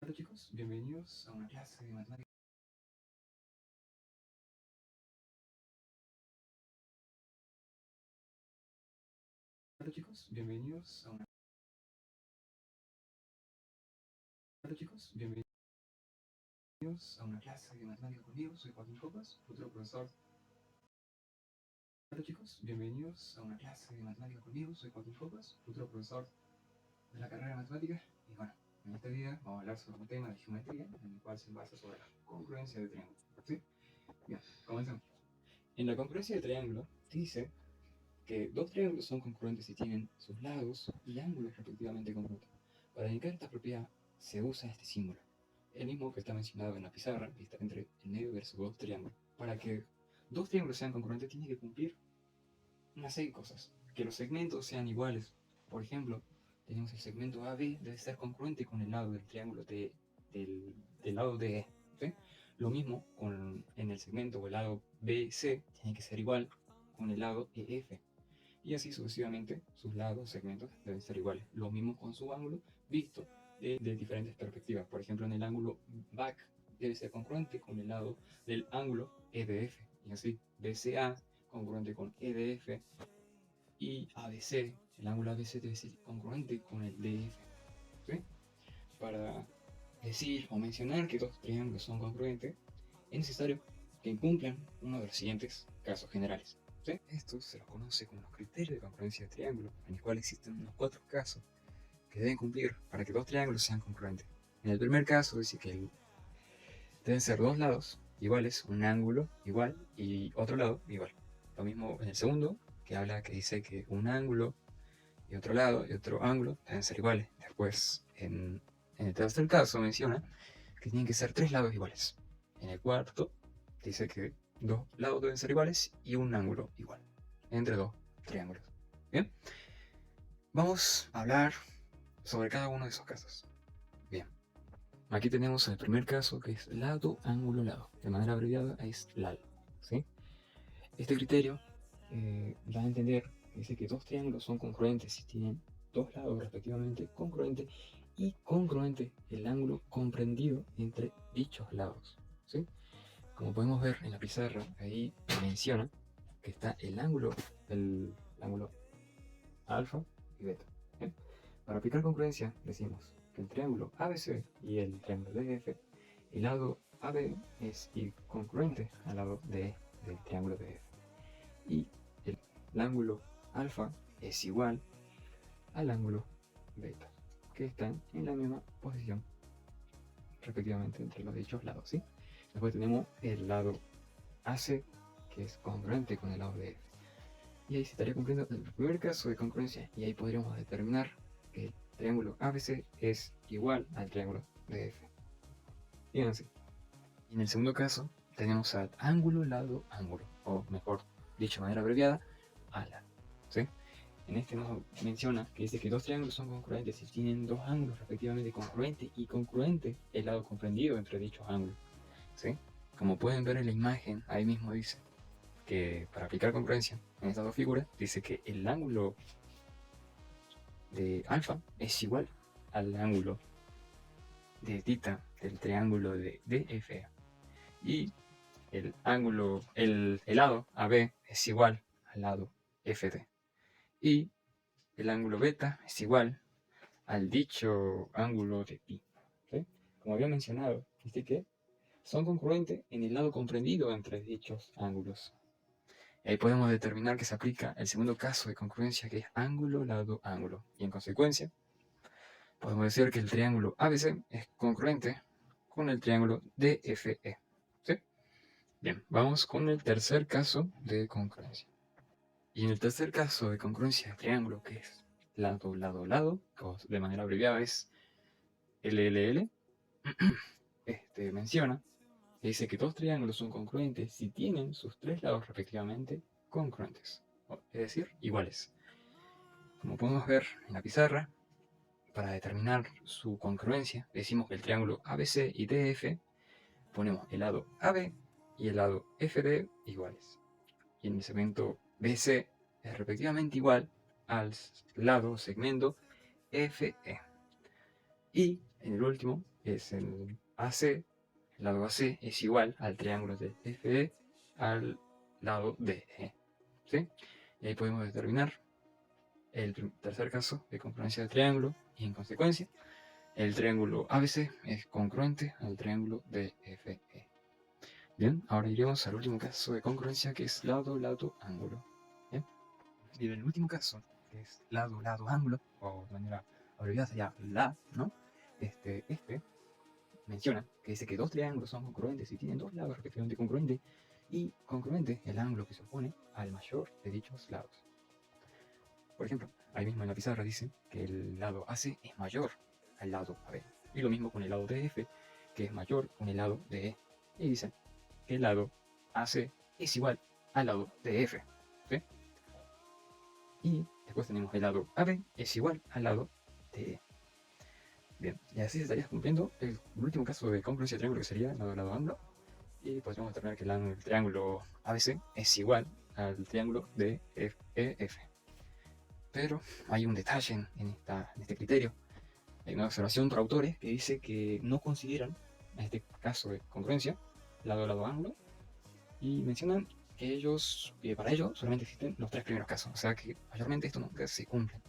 Hola chicos, bienvenidos a una clase de matemáticas. Hola chicos, bienvenidos a una... Hola chicos, bienvenidos a una clase de matemáticas conmigo. Soy Joaquín Copas, futuro profesor. Hola chicos, bienvenidos a una clase de matemáticas conmigo. Soy Joaquín Copas, futuro profesor de la carrera de matemáticas. Y bueno, en este video vamos a hablar sobre un tema de geometría en el cual se basa sobre la congruencia de triángulos. ¿Sí? Bien, comencemos. En la congruencia de triángulo dice que dos triángulos son congruentes si tienen sus lados y ángulos respectivamente congruentes. Para indicar esta propiedad se usa este símbolo, el mismo que está mencionado en la pizarra, que está entre el medio de sus dos triángulos. Para que dos triángulos sean congruentes tiene que cumplir una serie de cosas. Que los segmentos sean iguales. Por ejemplo, tenemos el segmento AB, debe ser congruente con el lado del triángulo del lado DE. ¿Sí? Lo mismo en el segmento o el lado BC, tiene que ser igual con el lado EF. Y así sucesivamente, sus lados, segmentos, deben ser iguales. Lo mismo con su ángulo visto de diferentes perspectivas. Por ejemplo, en el ángulo back debe ser congruente con el lado del ángulo EDF. Y así, BCA congruente con EDF y ABC, el ángulo ABC debe ser congruente con el DF. ¿Sí? Para decir o mencionar que dos triángulos son congruentes, es necesario que cumplan uno de los siguientes casos generales. ¿Sí? Esto se los conoce como los criterios de congruencia de triángulo, en el cual existen unos 4 casos que deben cumplir para que dos triángulos sean congruentes. En el primer caso dice que deben ser dos lados iguales, un ángulo igual y otro lado igual. Lo mismo en el segundo, que dice que un ángulo y otro lado y otro ángulo deben ser iguales. Después, en el tercer caso menciona que tienen que ser 3 lados iguales. En el cuarto dice que 2 lados deben ser iguales y un ángulo igual entre 2 triángulos. Bien, vamos a hablar sobre cada uno de esos casos. Bien, aquí tenemos el primer caso, que es lado, ángulo, lado. De manera abreviada es LAL. ¿Sí? Este criterio da a entender que dice que dos triángulos son congruentes si tienen dos lados respectivamente congruentes y congruente el ángulo comprendido entre dichos lados. ¿Sí? Como podemos ver en la pizarra, ahí menciona que está el ángulo alfa y beta. ¿Bien? Para aplicar congruencia decimos que el triángulo ABC y el triángulo DF, el lado AB es congruente al lado DE del triángulo DF. Y el ángulo alfa es igual al ángulo beta, que están en la misma posición respectivamente entre los dichos lados. ¿Sí? Después tenemos el lado AC, que es congruente con el lado de F. Y ahí se estaría cumpliendo el primer caso de congruencia, y ahí podríamos determinar que el triángulo ABC es igual al triángulo de F. Bien así. Y en el segundo caso tenemos al ángulo, lado, ángulo, o mejor dicho de manera abreviada, ALA. ¿Sí? En este nos menciona que dice que dos triángulos son congruentes si tienen dos ángulos respectivamente congruente y congruente el lado comprendido entre dichos ángulos. ¿Sí? Como pueden ver en la imagen, ahí mismo dice que para aplicar congruencia en estas dos figuras, dice que el ángulo de alfa es igual al ángulo de tita del triángulo de DFA. Y el lado AB es igual al lado FD. Y el ángulo beta es igual al dicho ángulo de pi. ¿Sí? Como había mencionado, dice que son congruentes en el lado comprendido entre dichos ángulos. Y ahí podemos determinar que se aplica el segundo caso de congruencia, que es ángulo, lado, ángulo. Y en consecuencia, podemos decir que el triángulo ABC es congruente con el triángulo DFE. ¿Sí? Bien, vamos con el tercer caso de congruencia. Y en el tercer caso de congruencia de triángulo, que es lado, lado, lado, que de manera abreviada es LLL, menciona que dice que dos triángulos son congruentes si tienen sus tres lados respectivamente congruentes, es decir, iguales. Como podemos ver en la pizarra, para determinar su congruencia, decimos que el triángulo ABC y DF ponemos el lado AB y el lado FD iguales. Y en el segmento BC es respectivamente igual al lado segmento FE. Y en el último es el AC, el lado AC es igual al triángulo de FE al lado DE. ¿Sí? Y ahí podemos determinar el tercer caso de congruencia de triángulo y en consecuencia el triángulo ABC es congruente al triángulo DFE. Bien, ahora iremos al último caso de congruencia que es lado, lado, ángulo. Bien, y en el último caso, que es lado, lado, ángulo, o de manera abreviada sería LA, ¿no? Este menciona que dice que dos triángulos son congruentes y tienen dos lados respectivamente congruentes y congruente el ángulo que se opone al mayor de dichos lados. Por ejemplo, ahí mismo en la pizarra dice que el lado AC es mayor al lado AB. Y lo mismo con el lado DF, que es mayor con el lado DE. Y dicen que el lado AC es igual al lado DF. ¿Sí? Y después tenemos el lado AB es igual al lado DE. Bien, y así se estaría cumpliendo el último caso de congruencia de triángulo que sería lado, lado, ángulo. Y podríamos determinar que el triángulo ABC es igual al triángulo de EF. Pero hay un detalle en este criterio. Hay una observación por autores que dice que no consideran, en este caso de congruencia, lado, lado, ángulo, y mencionan que para ellos solamente existen los tres primeros casos, o sea que mayormente esto nunca se cumple.